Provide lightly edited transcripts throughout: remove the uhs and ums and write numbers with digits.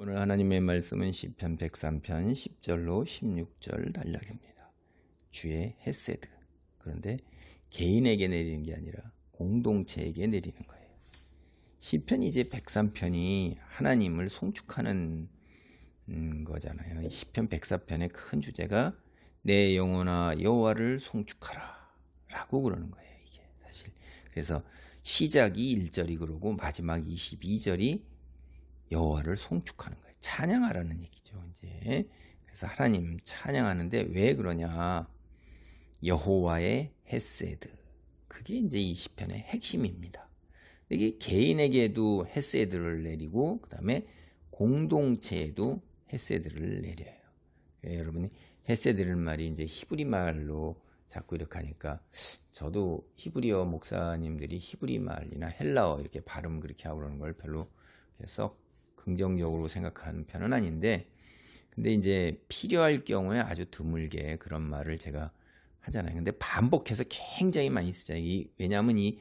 오늘 하나님의 말씀은 시편 103편 10절로 16절 단락입니다. 주의 헤세드. 그런데 개인에게 내리는 게 아니라 공동체에게 내리는 거예요. 시편이 이제 103편이 하나님을 송축하는 거잖아요. 시편 104편의 큰 주제가 내 영혼아 여호와를 송축하라 라고 그러는 거예요. 이게 사실 그래서 시작이 1절이 그러고 마지막 22절이 여호와를 송축하는 거예요. 찬양하라는 얘기죠. 이제 그래서 하나님 찬양하는데 왜 그러냐? 여호와의 헤세드. 그게 이제 이 시편의 핵심입니다. 이게 개인에게도 헤세드를 내리고 그다음에 공동체에도 헤세드를 내려요. 여러분이 헤세드라는 말이 이제 히브리 말로 자꾸 이렇게 하니까 저도 히브리어 목사님들이 히브리 말이나 헬라어 이렇게 발음 그렇게 하고 그러는 걸 별로 썩 긍정적으로 생각하는 편은 아닌데, 근데 이제 필요할 경우에 아주 드물게 그런 말을 제가 하잖아요. 근데 반복해서 굉장히 많이 쓰잖아요. 왜냐하면 이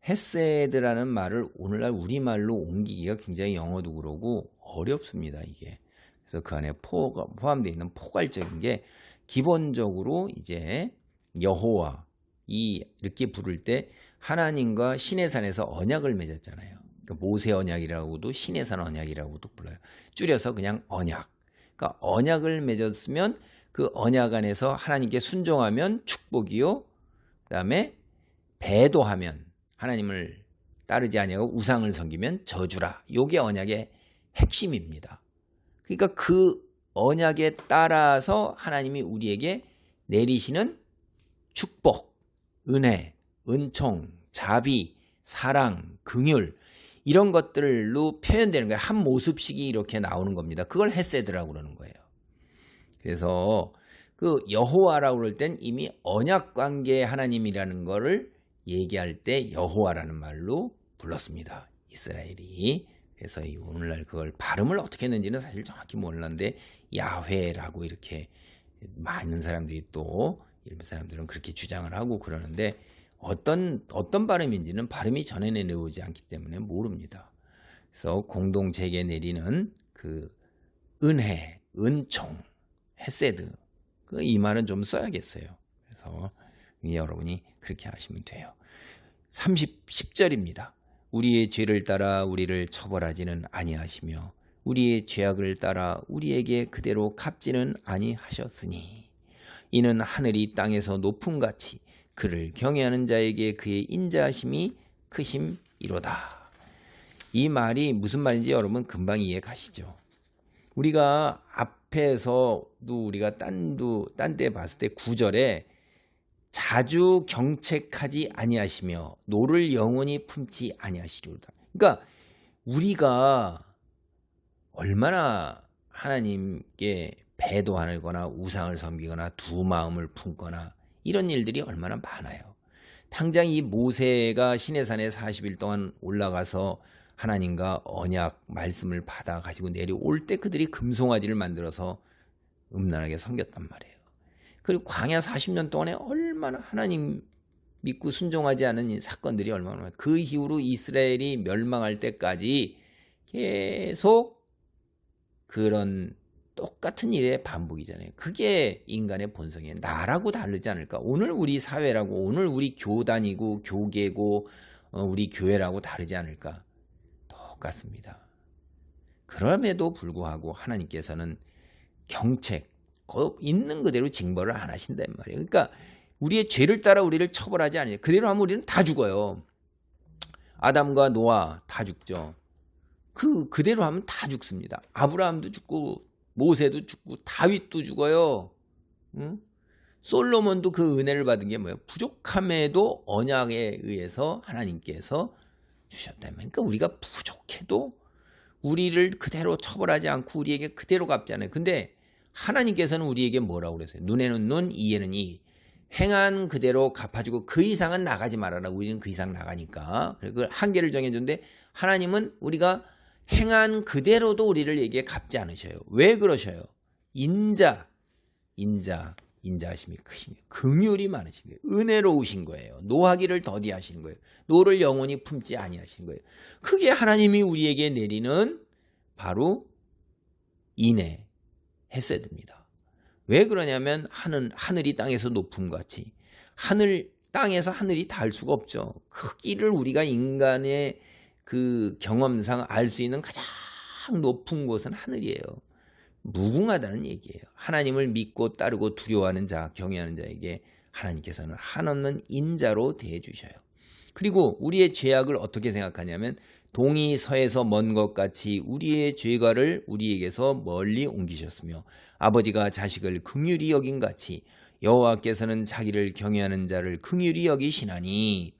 헤세드라는 말을 오늘날 우리말로 옮기기가 굉장히 영어도 그러고 어렵습니다. 이게. 그래서 그 안에 포함되어 있는 포괄적인 게 기본적으로 이제 여호와 이렇게 부를 때 하나님과 시내산에서 언약을 맺었잖아요. 모세 언약이라고도 시내산 언약이라고도 불러요. 줄여서 그냥 언약. 그러니까 언약을 맺었으면 그 언약 안에서 하나님께 순종하면 축복이요. 그다음에 배도하면 하나님을 따르지 아니하고 우상을 섬기면 저주라. 요게 언약의 핵심입니다. 그러니까 그 언약에 따라서 하나님이 우리에게 내리시는 축복, 은혜, 은총, 자비, 사랑, 긍휼 이런 것들로 표현되는 거예요. 한 모습씩이 이렇게 나오는 겁니다. 그걸 헤세드라고 그러는 거예요. 그래서 그 여호와라고 그럴 땐 이미 언약 관계의 하나님이라는 거를 얘기할 때 여호와라는 말로 불렀습니다. 이스라엘이. 그래서 오늘날 그걸 발음을 어떻게 했는지는 사실 정확히 몰랐는데 야훼라고 이렇게 많은 사람들이 또 일부 사람들은 그렇게 주장을 하고 그러는데 어떤 발음인지는 발음이 전해 내려오지 않기 때문에 모릅니다. 그래서 공동체에게 내리는 그 은혜, 은총, 헤세드 이 말은 좀 써야겠어요. 그래서 여러분이 그렇게 하시면 돼요. 10절입니다. 우리의 죄를 따라 우리를 처벌하지는 아니하시며 우리의 죄악을 따라 우리에게 그대로 갚지는 아니하셨으니 이는 하늘이 땅에서 높음같이 그를 경외하는 자에게 그의 인자하심이 크심이로다. 이 말이 무슨 말인지 여러분 금방 이해 가시죠? 우리가 앞에서도 우리가 딴 데 봤을 때 9절에 자주 경책하지 아니하시며 노를 영원히 품지 아니하시리로다. 그러니까 우리가 얼마나 하나님께 배도하거나 우상을 섬기거나 두 마음을 품거나 이런 일들이 얼마나 많아요. 당장 이 모세가 시내산에 40일 동안 올라가서 하나님과 언약 말씀을 받아 가지고 내려올 때 그들이 금송아지를 만들어서 음란하게 섬겼단 말이에요. 그리고 광야 40년 동안에 얼마나 하나님 믿고 순종하지 않은 사건들이 얼마나 많아요. 그 이후로 이스라엘이 멸망할 때까지 계속 그런 똑같은 일의 반복이잖아요. 그게 인간의 본성이에요. 나라고 다르지 않을까? 오늘 우리 사회라고 오늘 우리 교단이고 교계고 우리 교회라고 다르지 않을까? 똑같습니다. 그럼에도 불구하고 하나님께서는 경책, 있는 그대로 징벌을 안 하신단 말이에요. 그러니까 우리의 죄를 따라 우리를 처벌하지 않아요. 그대로 하면 우리는 다 죽어요. 아담과 노아 다 죽죠. 그대로 하면 다 죽습니다. 아브라함도 죽고 모세도 죽고 다윗도 죽어요. 응? 솔로몬도 그 은혜를 받은 게 뭐예요? 부족함에도 언약에 의해서 하나님께서 주셨다면, 그러니까 우리가 부족해도 우리를 그대로 처벌하지 않고 우리에게 그대로 갚잖아요. 근데 하나님께서는 우리에게 뭐라고 그랬어요? 눈에는 눈, 이에는 이. 행한 그대로 갚아주고 그 이상은 나가지 말아라. 우리는 그 이상 나가니까. 그 한계를 정해줬는데 하나님은 우리가 행한 그대로도 우리를 얘기해 갚지 않으셔요. 왜 그러셔요? 인자하심이 크신 거예요. 긍휼이 많으신 거예요. 은혜로우신 거예요. 노하기를 더디하시는 거예요. 노를 영원히 품지 아니하신 거예요. 그게 하나님이 우리에게 내리는 바로 인해, 헤세드입니다. 왜 그러냐면 하늘이 땅에서 높음 같이 땅에서 하늘이 닿을 수가 없죠. 크기를 우리가 인간의 그 경험상 알 수 있는 가장 높은 곳은 하늘이에요. 무궁하다는 얘기예요. 하나님을 믿고 따르고 두려워하는 자, 경외하는 자에게 하나님께서는 한없는 인자로 대해 주셔요. 그리고 우리의 죄악을 어떻게 생각하냐면 동이 서에서 먼 것 같이 우리의 죄가를 우리에게서 멀리 옮기셨으며 아버지가 자식을 긍휼히 여긴 같이 여호와께서는 자기를 경외하는 자를 긍휼히 여기시나니.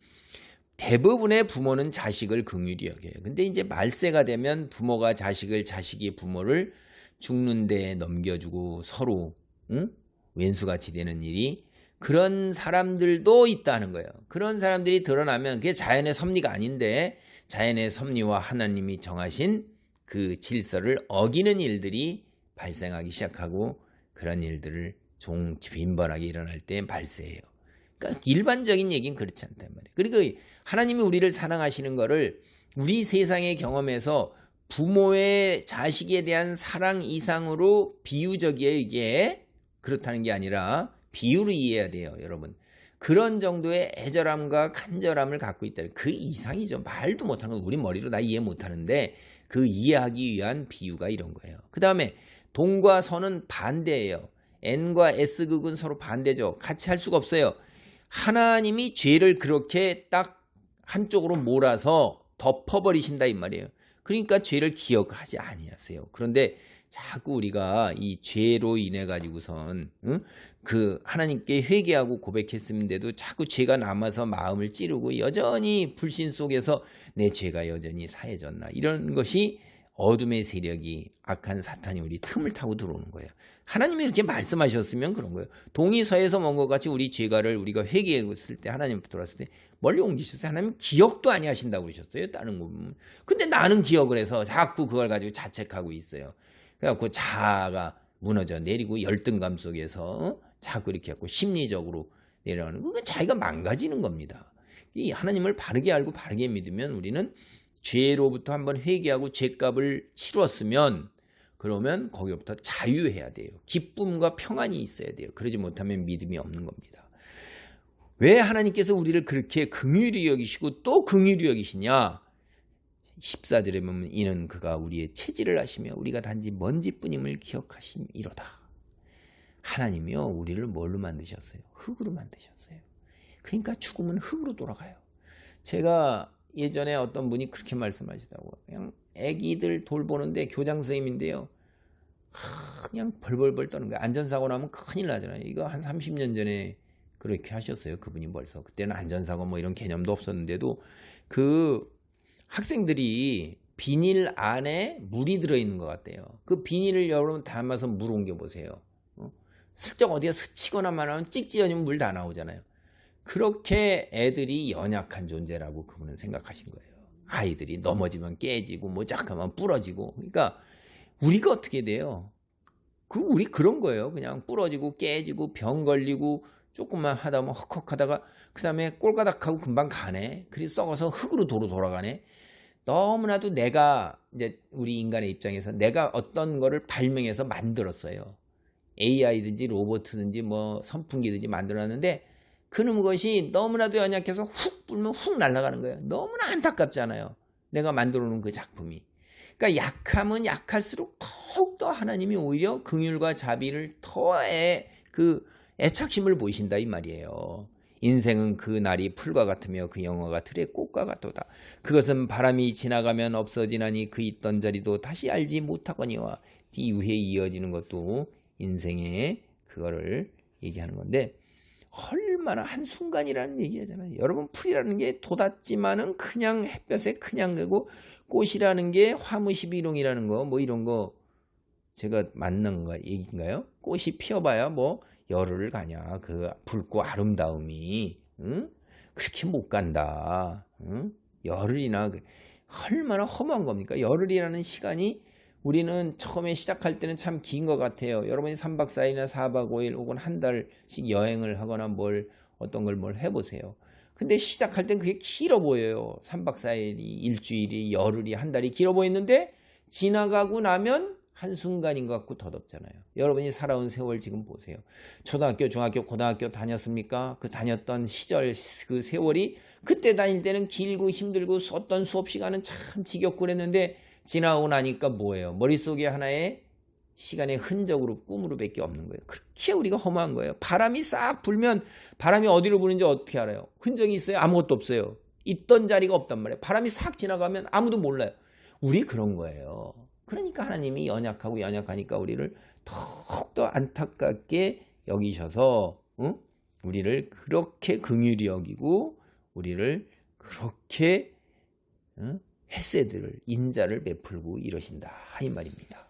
대부분의 부모는 자식을 긍휼히 여겨요. 근데 이제 말세가 되면 부모가 자식을, 자식이 부모를 죽는 데에 넘겨주고 서로 왼수같이 되는 일이, 그런 사람들도 있다는 거예요. 그런 사람들이 드러나면 그게 자연의 섭리가 아닌데 자연의 섭리와 하나님이 정하신 그 질서를 어기는 일들이 발생하기 시작하고, 그런 일들을 빈번하게 일어날 때 발세해요. 그러니까 일반적인 얘기는 그렇지 않단 말이에요. 그리고 하나님이 우리를 사랑하시는 거를 우리 세상의 경험에서 부모의 자식에 대한 사랑 이상으로 비유적이에요. 이게 그렇다는 게 아니라 비유로 이해해야 돼요, 여러분. 그런 정도의 애절함과 간절함을 갖고 있다. 그 이상이죠. 말도 못하는 거 우리 머리로 다 이해 못하는데 그 이해하기 위한 비유가 이런 거예요. 그 다음에 동과 서는 반대예요. N과 S극은 서로 반대죠. 같이 할 수가 없어요. 하나님이 죄를 그렇게 딱 한쪽으로 몰아서 덮어버리신다 이 말이에요. 그러니까 죄를 기억하지 아니하세요. 그런데 자꾸 우리가 이 죄로 인해 가지고선 그 하나님께 회개하고 고백했음에도 자꾸 죄가 남아서 마음을 찌르고 여전히 불신 속에서 내 죄가 여전히 사해졌나, 이런 것이 어둠의 세력이, 악한 사탄이 우리 틈을 타고 들어오는 거예요. 하나님이 이렇게 말씀하셨으면 그런 거예요. 동이 서에서 먼 것 같이 우리 죄가를 우리가 회개했을 때, 하나님 들어왔을 때 멀리 옮기셨어요. 하나님 기억도 아니하신다고 그러셨어요. 다른 거 보면. 근데 나는 기억을 해서 자꾸 그걸 가지고 자책하고 있어요. 그래갖고 자아가 무너져 내리고 열등감 속에서 자꾸 이렇게 하고 심리적으로 내려가는, 그건 자기가 망가지는 겁니다. 이 하나님을 바르게 알고 바르게 믿으면 우리는 죄로부터 한번 회개하고 죄값을 치렀으면, 그러면 거기부터 자유해야 돼요. 기쁨과 평안이 있어야 돼요. 그러지 못하면 믿음이 없는 겁니다. 왜 하나님께서 우리를 그렇게 긍휼히 여기시고 또 긍휼히 여기시냐? 14절에 보면 이는 그가 우리의 체질을 아시며 우리가 단지 먼지뿐임을 기억하심이로다. 하나님이요, 우리를 뭘로 만드셨어요? 흙으로 만드셨어요. 그러니까 죽으면 흙으로 돌아가요. 제가 예전에 어떤 분이 그렇게 말씀하시더라고요. 그냥 애기들 돌보는데 교장 선생님인데요, 그냥 벌벌벌 떠는 거예요. 안전사고 나면 큰일 나잖아요. 이거 한 30년 전에 그렇게 하셨어요. 그분이 벌써. 그때는 안전사고 뭐 이런 개념도 없었는데도 그 학생들이 비닐 안에 물이 들어있는 것 같대요. 그 비닐을 여러분 담아서 물 옮겨보세요. 슬쩍 어디가 스치거나 말하면 찍찍이면 물 다 나오잖아요. 그렇게 애들이 연약한 존재라고 그분은 생각하신 거예요. 아이들이 넘어지면 깨지고 뭐 잠깐만 부러지고. 그러니까 우리가 어떻게 돼요? 우리 그런 거예요. 그냥 부러지고 깨지고 병 걸리고 조금만 하다 보면 헉헉하다가 그 다음에 꼴가닥하고 금방 가네. 그래서 썩어서 흙으로 돌아가네. 너무나도 내가, 이제 우리 인간의 입장에서 내가 어떤 거를 발명해서 만들었어요. AI든지 로봇든지 뭐 선풍기든지 만들었는데 그것이 너무나도 연약해서 훅 불면 훅 날아가는 거예요. 너무나 안타깝잖아요. 내가 만들어 놓은 그 작품이. 그러니까 약하면 약할수록 더욱더 하나님이 오히려 긍휼과 자비를 더해 그 애착심을 보이신다 이 말이에요. 인생은 그 날이 풀과 같으며 그 영화가 들의 꽃과 같도다. 그것은 바람이 지나가면 없어지나니 그 있던 자리도 다시 알지 못하거니와, 이후에 이어지는 것도 인생의 그거를 얘기하는 건데, 얼마나 한순간이라는 얘기하잖아요. 여러분, 풀이라는 게 돋았지만은 그냥 햇볕에 그냥 되고, 꽃이라는 게 화무시비롱이라는 거 뭐 이런 거 제가 맞는 거 얘기인가요? 꽃이 피어봐야 뭐 열흘을 가냐. 그 붉고 아름다움이 그렇게 못 간다. 열흘이나 얼마나 허무한 겁니까? 열흘이라는 시간이 우리는 처음에 시작할 때는 참 긴 것 같아요. 여러분이 3박 4일이나 4박 5일 혹은 한 달씩 여행을 하거나 어떤 걸 해보세요. 근데 시작할 땐 그게 길어 보여요. 3박 4일이, 일주일이, 열흘이, 한 달이 길어 보이는데 지나가고 나면 한순간인 것 같고 더덥잖아요. 여러분이 살아온 세월 지금 보세요. 초등학교, 중학교, 고등학교 다녔습니까? 그 다녔던 시절 그 세월이 그때 다닐 때는 길고 힘들고 썼던 수업 시간은 참 지겹고 그랬는데 지나고 나니까 뭐예요? 머릿속에 하나의 시간의 흔적으로 꿈으로 밖에 없는 거예요. 그렇게 우리가 허무한 거예요. 바람이 싹 불면 바람이 어디로 부는지 어떻게 알아요? 흔적이 있어요? 아무것도 없어요. 있던 자리가 없단 말이에요. 바람이 싹 지나가면 아무도 몰라요. 우리 그런 거예요. 그러니까 하나님이 연약하고 연약하니까 우리를 더욱더 안타깝게 여기셔서 우리를 그렇게 긍휼히 여기고 우리를 그렇게 헤세드를 인자를 베풀고 이러신다 이 말입니다.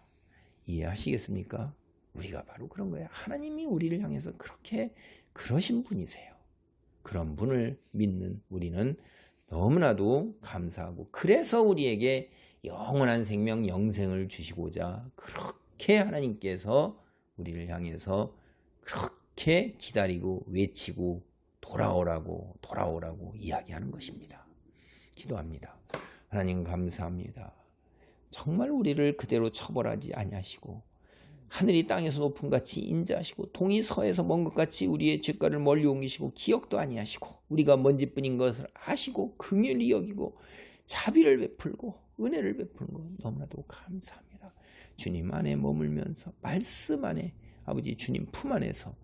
이해하시겠습니까? 우리가 바로 그런 거예요. 하나님이 우리를 향해서 그렇게 그러신 분이세요. 그런 분을 믿는 우리는 너무나도 감사하고 그래서 우리에게 영원한 생명 영생을 주시고자 그렇게 하나님께서 우리를 향해서 그렇게 기다리고 외치고 돌아오라고 이야기하는 것입니다. 기도합니다. 하나님 감사합니다. 정말 우리를 그대로 처벌하지 아니하시고 하늘이 땅에서 높은 같이 인자하시고 동이 서에서 먼 것 같이 우리의 죄가를 멀리 옮기시고 기억도 아니하시고 우리가 먼지뿐인 것을 아시고 긍휼히 여기고 자비를 베풀고 은혜를 베푸는 것 너무나도 감사합니다. 주님 안에 머물면서 말씀 안에 아버지 주님 품 안에서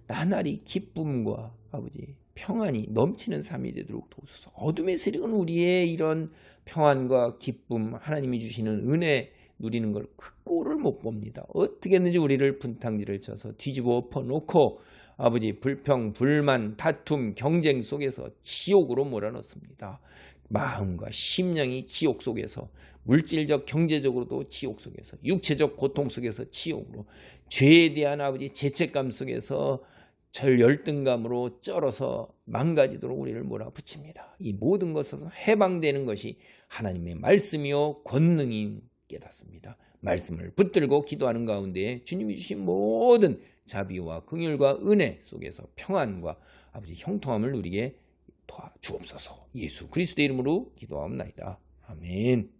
나날이 기쁨과 아버지 평안이 넘치는 삶이 되도록 도우소서. 어둠의 세력은 우리의 이런 평안과 기쁨 하나님이 주시는 은혜 누리는 걸 그 꼴을 못 봅니다. 어떻게 했는지 우리를 분탕질을 쳐서 뒤집어 엎어놓고 아버지 불평, 불만, 다툼, 경쟁 속에서 지옥으로 몰아넣습니다. 마음과 심령이 지옥 속에서 물질적, 경제적으로도 지옥 속에서 육체적 고통 속에서 지옥으로 죄에 대한 아버지 죄책감 속에서 열등감으로 쩔어서 망가지도록 우리를 몰아붙입니다. 이 모든 것에서 해방되는 것이 하나님의 말씀이요 권능인 깨닫습니다. 말씀을 붙들고 기도하는 가운데 주님이 주신 모든 자비와 긍휼과 은혜 속에서 평안과 아버지 형통함을 누리게 도와주옵소서. 예수 그리스도의 이름으로 기도하옵나이다. 아멘.